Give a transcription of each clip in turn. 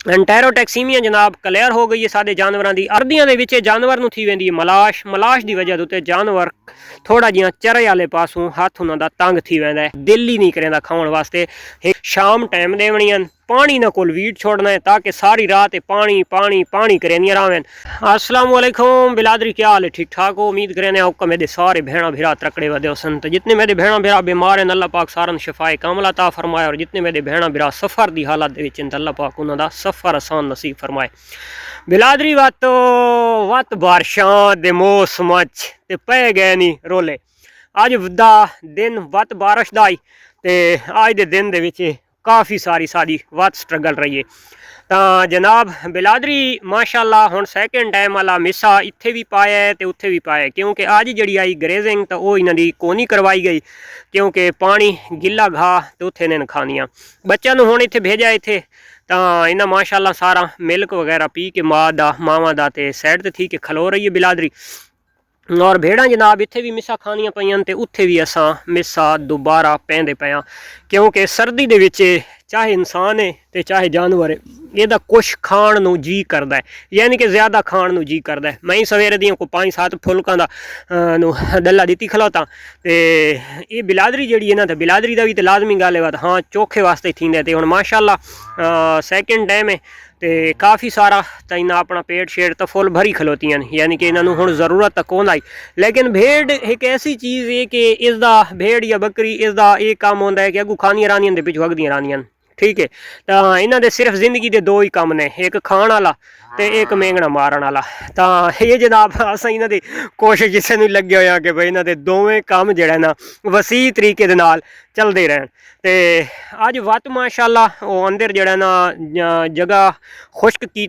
एंटेरोटैक्सीमिया जनाब क्लियर हो गई है सारे जानवरों की। अर्दियां दे विच जानवर नूं थी वेंदी है मलाश। मलाश की वजह उत्ते जानवर थोड़ा जिहा चरे वाले पासों हथ उन्हां दा तंग थी वेंदा है, दिल ही नहीं करेंदा खाण वास्ते। शाम टाइम देवणियां पानी ना कोल वीट छोड़ना है ताकि सारी रात पानी पानी पानी करेंदियां रहें। अस्सलाम वालेकुम बिलादरी, क्या हाल है? ठीक ठाक हो? उम्मीद करें आपका मेरे सारे भेड़ा भिरा तकड़े वधे सन। तो जितने मेरे भेड़ा भिरा बीमार हैं अल्लाह पाक सारन शिफाए कामला ता फरमाए, और जितने मेरे भेड़ा भिरा सफ़र की हालत अल्लाह पाक उन्हों का सफ़र आसान नसीब फरमाए। बिलादरी वत बारिशां दे मौसम ते पै गए नहीं रोले। अज दा दिन वत बारिश दा आई ते अज दे दिन दे विच काफ़ी सारी वत स्ट्रगल रही है। तो जनाब बिलादरी माशाअल्लाह हुण सैकेंड टाइम वाला मिसा इत्थे भी पाया है तो उत्थे भी पाया है, क्योंकि अज जी आई ग्रेजिंग तो वो इन्हों की कोनी करवाई गई क्योंकि पानी गिला घाह तो उत्थे इन्हें खानिया। बच्चों हुण इत्थे भेजा इत्थे तो इन्हें माशाअल्लाह सारा मिल्क वगैरह पी के मावां दा ते सैड ते थी के खलो रही है बिलादरी। और भेड़ा जनाब इत्थे भी मिसा खानिया पईयां ते उत्थे भी असां मिसा दोबारा पैंदे पए, क्योंकि सर्दी दे विच चाहे इंसान है तो चाहे जानवर है ਇਹਦਾ कुछ खाण ਨੂੰ जी करता है, यानी कि ज़्यादा खाण ਨੂੰ जी करता है। मैं ही सवेरे दी को 5-7 फुलकों का डल्ला दी खलोता तो ये बिलादरी जी है ना, तो बिलादरी का भी तो लाजमी गल है हाँ चोखे वास्ते थींदे। तो हुण माशाअल्लाह सैकेंड टाइम है तो काफ़ी सारा तो इन्हें अपना पेट शेट तो फुल भरी खलोतियां, यानी कि इन्होंने हुण जरूरत तो कौन आई। लेकिन भेड़ एक ऐसी चीज़ है कि इसका भेड़ या बकरी इसका ये काम होता है कि अगू खानियां रानियां दे पिछू वगदियां रानियां, ठीक है। तो इन्हों के सिर्फ जिंदगी के दो ही काम ने, एक खाण वाला तो एक मेंगना मारन वाला। तो ये जनाब अस इन्हों की कोशिश इसे नहीं लगे हुए कि भाई इन्हों दोवें काम जोड़ा ना वसी तरीके दे नाल चलते रहन। तो अज वत माशाअल्लाह वो अंदर जोड़ा ना जगह खुश्क की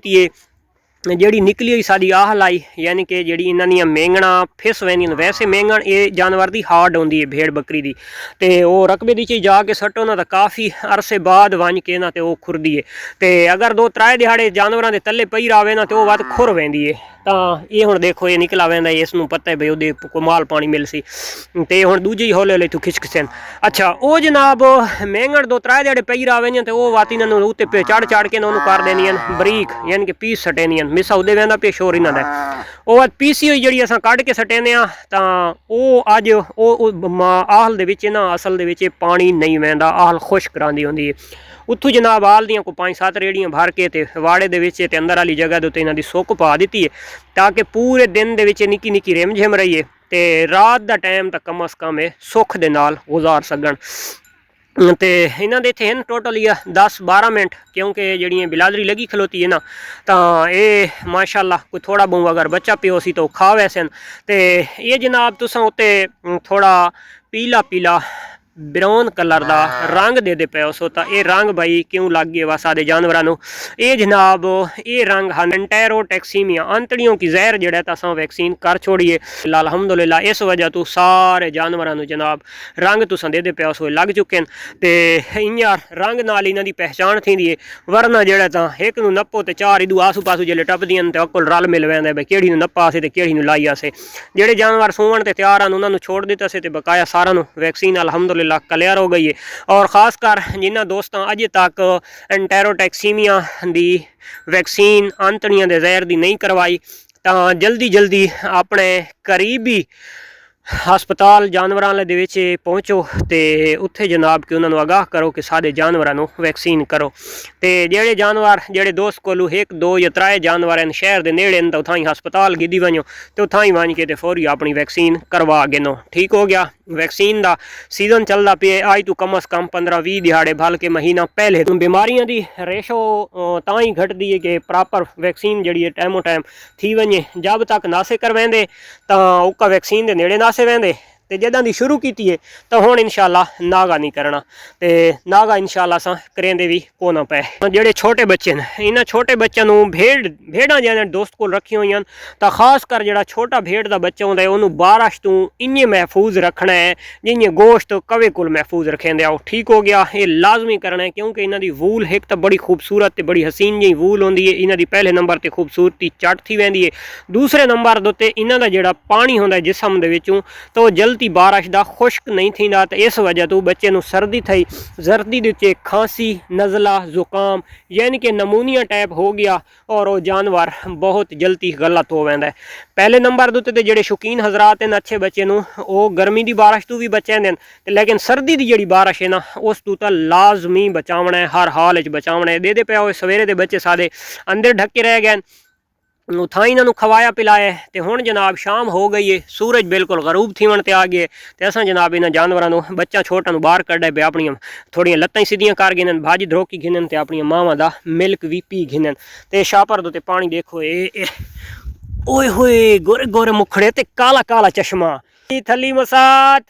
जी निकली हुई साड़ी आह लाई, यानी कि जी इन्हों मेंगना फिस वैंदियां। वैसे मेंगन ये जानवर की हार्ड होंगी है भेड़ बकरी की, तो वह रकबे दी जाके सट्टो ना तो काफ़ी अरसे बाद वन के ना तो खुरदी है। तो अगर 2-3 दिहाड़े जानवरों के तले पई रहे ना तो वह वत खुर वैंदी है। तो ये हुण देखो ये निकला वैंदा, इसनूं पता है भाई उहदे को माल पानी मिल सी, तो हुण दूजे ही हौले हौले इत्थों खिचकसन। अच्छा वो जनाब मेंगण 2-3 दिहाड़े पई रहे तो वह वत इन्होंने उत्ते पे चढ़ के उन्होंने कर देनियां बरीक, यानी कि पीस सटेनियां। मिसा उहदे वैंदा पे शोर इन्हां दा वो वत पीसी हुई जी असां कढ़ के सटेने तो वह अज आहल दे विच ना असल दे विच पानी नहीं वैंदा, आहल खुश्क रांदी होंदी है। उत्थों जनाब आल दियां को 5-7 रेड़ियां भर के ते वाड़े दे विच ते अंदर वाली जगह दे उत्ते इन्हां दी सुक पा दी है ताकि पूरे दिन दे विच निक्की निक्की रिम झिम रही है तो रात का टाइम तो कम अज़ कम सुख दे नाल गुजार सकन। तो इन्हों के इतने टोटल ही 10-12 मिनट, क्योंकि जी बिलादरी लगी खलोती है ना तो ये माशाअल्लाह कोई थोड़ा बहुत अगर बच्चा पियो सी तो खा वैसे। तो ये जनाब तुसां उत्ते थोड़ा पीला पीला ब्राउन कलर का रंग दे पे सो, तो ये रंग भाई क्यों लग गए वा सारे जानवरों। ये जनाब ये रंग हाँ एंटेरोटैक्सीमिया अंतड़ियों की जहर जड़ा तो असा वैक्सीन कर छोड़िए अल्हम्दुलिल्लाह। इस वजह तो सारे जानवरों जनाब रंग तुसा दे पे सो लग चुके हैं। तो इं रंग नाल इन्हों की पहचान थी है, वरना जोड़ा तो एक नप्पो तो 4 इदू आसू पासू जो टपदियां तो अकुल रल मिल पैंदा भाई कि नप्पा से तो कि लाई आसे। जोड़े जानवर सूवन तो तैयार हैं उन्होंने छोड़ दिता से, बकाया सारा वैक्सीन अल्हम्दुलिल्लाह क्लियर हो गई है। और ख़ास कर जिन्होंने दोस्तों अजे तक एंटेरोटैक्सीमिया की वैक्सीन अंतड़ियां दे जहर की नहीं करवाई तो जल्दी अपने करीबी हस्पताल जानवरों वाले दे पहुँचो तो उत्थे जनाब कि उन्होंने आगाह करो कि सारे जानवरों वैक्सीन करो। तो जोड़े जानवर जोड़े दोस्त को 1-2 या 3 जानवर हैं शहर के नेड़े तो उथा ही हस्पताल गिदी वनो तो उथा ही वन के फौरी अपनी वैक्सीन करवा गिनो। ठीक हो गया। वैक्सीन का सीजन चलता पे आज तो कम अज़ कम 15-20 दिहाड़े बल्कि महीना पहले बीमारियों की रेशो तो ही घटती है कि प्रॉपर वैक्सीन जी टाइमों टाइम थी वजे। जब तक नासे करवाएंदे तो उका वैक्सीन के नेड़े नासे वेंदे तो जदा दी शुरू की है तो हुण इंशाअल्लाह नागा नहीं करना, तो नागा इंशाअल्लाह असां करेंदे भी को ना पे। जोड़े छोटे बच्चे ने इन्होंने छोटे बच्चों भेड़ा जिन्हें दोस्त को रखी हुई हैं तो खास कर जो छोटा भेड़ का बच्चा होंगे उन्होंने बारिश तो इं महफूज रखना है जिं गोश्त कवे को महफूज रखेंदे आओ। ठीक हो गया। ये लाजमी करना है क्योंकि इन्हों की वूल एक तो बड़ी खूबसूरत तो बड़ी हसीन जी वूल होंगी है, इन्हों की पहले नंबर पर खूबसूरती चट थी वैंदी है। दूसरे नंबर के उत्ते इन्हों का जोड़ा पानी होंगे जिसम के तो जल्दी कुदरती बारिश का खुश्क नहीं थींदा तो इस वजह तो बच्चे नूं सर्दी थी, सर्दी दे विच खांसी नज़ला जुकाम यानी कि नमूनिया टाइप हो गया और वो जानवर बहुत जल्दी गलत हो वैंदा है। पहले नंबर दे उत्ते जिहड़े शौकीन हजरात हैं अच्छे बच्चे नूं वो गर्मी की बारिश तो भी बचाते हैं, लेकिन सर्दी की जिहड़ी बारिश है ना उस तो तां लाजमी बचावना है, हर हाल च बचावना है। दे पे सवेरे दे बच्चे सादे अंदर ढके रह गए, उत्थां इन्हों खवाया पिलाया तो हुण जनाब शाम हो गई है, सूरज बिल्कुल गरूब थीवन ते आ गए तो असां जनाब इन्होंने जानवरों बच्चा छोटा बाहर कढ़े पे अपन थोड़िया लत्तां सीधियां कर गिनन, भाजी धरोकी गिनन तो अपन मावां दा मिल्क भी पी गिनन। तो शापर दो पानी देखो ए ओए होए गोरे गोरे मुखड़े ते काला काला चश्मा थली मसात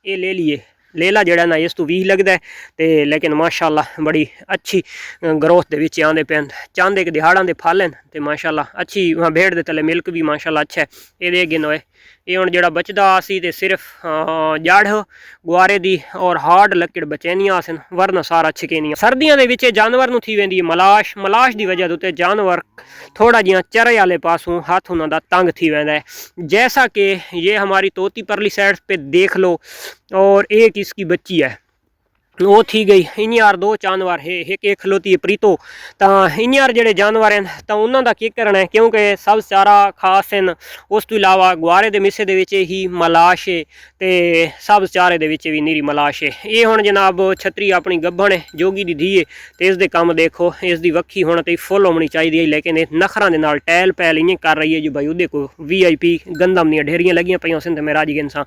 ये ले लिए लेला जड़ा ना इस तो भी लगता है तो लेकिन माशाल्लाह बड़ी अच्छी ग्रोथ के विच आंदे पे, चांदे के दिहाड़ा के फल हैं तो माशाल्लाह अच्छी भेड़ के तले मिल्क भी माशाल्लाह अच्छा है। ये दे गिनो है ये हुण जिहड़ा बचदा सी ते सिर्फ जड़ गुआरे दी और हार्ड लकड़ बचैनियां आसन वरना सारा छिकेनियां। सर्दियों के विच जानवर नूं थी वेंदी है मलाश, मलाश की वजह तो जानवर थोड़ा जिहा चरे वाले पासों हाथ उन्हां दा तंग थी वेंदा है। जैसा कि ये हमारी तोती परली साइड पे देख लो और एक इसकी बच्ची है वो थी गई इन यार दो जानवर है एक खलोती है प्रीतो तो इन यार जेडे जानवर हैं तो उन्हों का की करना है क्योंकि सब चारा खास हैं। उस तो इलावा गुआरे के मिस्से दे विच ही मलाश है तो सब चारे दे विच भी नीरी मलाश है। ये हुण जनाब छतरी अपनी गब्बन है जोगी दी धी है तो इसके काम देखो इसकी वक्खी होना तो फुल होनी चाहिए, लेकिन ये नखरां दे नाल टैल पैल इं कर रही है जो भाई उहदे को VIP गंदम दी ढेरियां लगियां पईयां सन ते मैं राजी गिन सां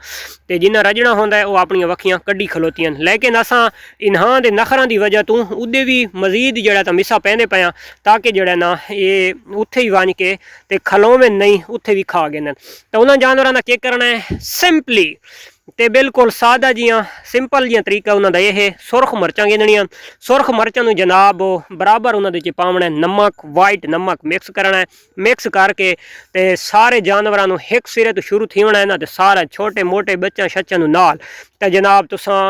ते जिन्ना रजना होंदा है वो अपनियां वक्खियां कड्डी खलोतियां, लेकिन असां इन्हां दे नखरां दी वजह तो उहदे भी मजीद जड़ा तो मिसा पैंदे पिया ताकि जड़ा ना ये उत्थे ही वंज के ते खलोवें नहीं उत्थे भी खा गए। तो उन्होंने जानवरों का क्या करना है सिंपली ते बिल्कुल सादा जियां सिंपल जिहा तरीका उन्होंने यह है सुरख मिर्चां गिननियां। सुरख मिर्चां जनाब बराबर उन्होंने पावना है, नमक वाइट नमक मिक्स करना है, मिक्स करके ते सारे जानवरों एक सिरे तो शुरू थी होना है ना तो सारे छोटे मोटे बच्चा शच्चा नाल तो जनाब तुसां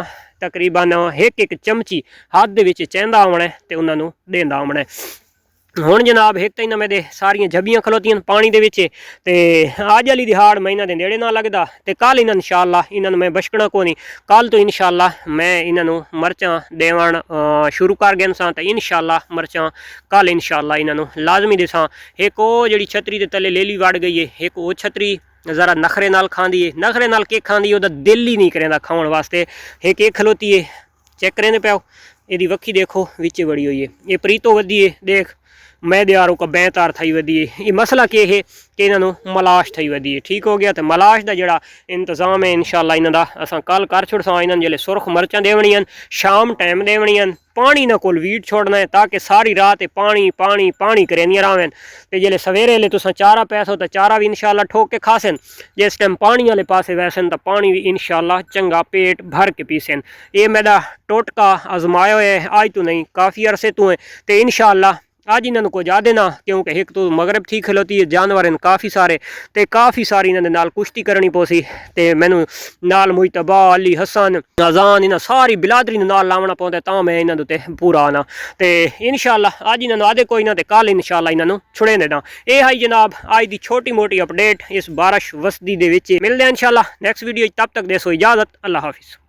तकरीबन एक चमची हाथ दे विच चैंदा आना है तो उन्होंने देंदा आना है। हुण जनाब एक तो इन्हां मेरे सारियां जबियां खलोतियां पानी दे विच ते अज वाली दिहाड़ मैं इन्हां दे नेड़े ना लगदा ते कल इन्हां इंशाअल्लाह इन्हां मैं बशकना को नहीं, कल तो इंशाअल्लाह मैं इन्हां मरचां देवण शुरू कर गया सां ते इंशाअल्लाह मरचां कल इंशाअल्लाह इन्हां लाजमी देसां। एक वो जिहड़ी छतरी दे तले लेली वड़ गई है, एक वो छतरी जरा नखरे नाल खांदी है, नखरे नाल के खांदी ओदा दिल ही नहीं करेंदा खाण वास्ते। एक खलोती है चेक करेंदे पाओ यदी वक्खी देखो विच बड़ी हुई है, ये प्रीतो वधी है देख मैं दियारों का बैंतार थी वधी है। ये मसला क्या है कि इन्हों मलाश थी वधी है, ठीक हो गया तो मलाश का जोड़ा इंतजाम है इंशाअल्लाह इन्हों का असां कल कर छुड़सा। इन्होंने जिले सुरख मिर्चां देवनियां शाम टाइम देवनियां, पानी ना कोल वीट छोड़ना है ताकि सारी रात पानी पानी पानी करेंदियां रहें तो जिले सवेरे ले तुसां चारा पैसो तो चारा भी इंशाअल्लाह ठोक के खासन, जिस टाइम पानी वाले पासे वैसन तो पानी भी इंशाअल्लाह चंगा पेट भर के पीसन। ये मेरा टोटका आजमाया है आज तो नहीं काफ़ी अरसे तो है तो इंशाअल्लाह आज इन्होंने को जा देना क्योंकि एक तो मगरब ठीक खलोती है जानवर हैं काफ़ी सारे तो काफ़ी सारी इन्होंने नाल कुश्ती करनी पोसी तो मैनू नाल मुइतबा अली हसन अजान इन्हें सारी बिलादरी नाल लावना पौंदा तां मैं इन्होंने उत्ते पूरा आना तो इंशाअल्लाह आज इन्होंने आदे कोई ना तो कल इंशाअल्लाह इन्होंने छुड़े देना। ये है जनाब आज की छोटी मोटी अपडेट इस बारिश वसदी दे विच। मिलते हैं इंशाअल्लाह नेक्स्ट वीडियो, तब तक देसो इजाज़त, अल्लाह हाफिज़।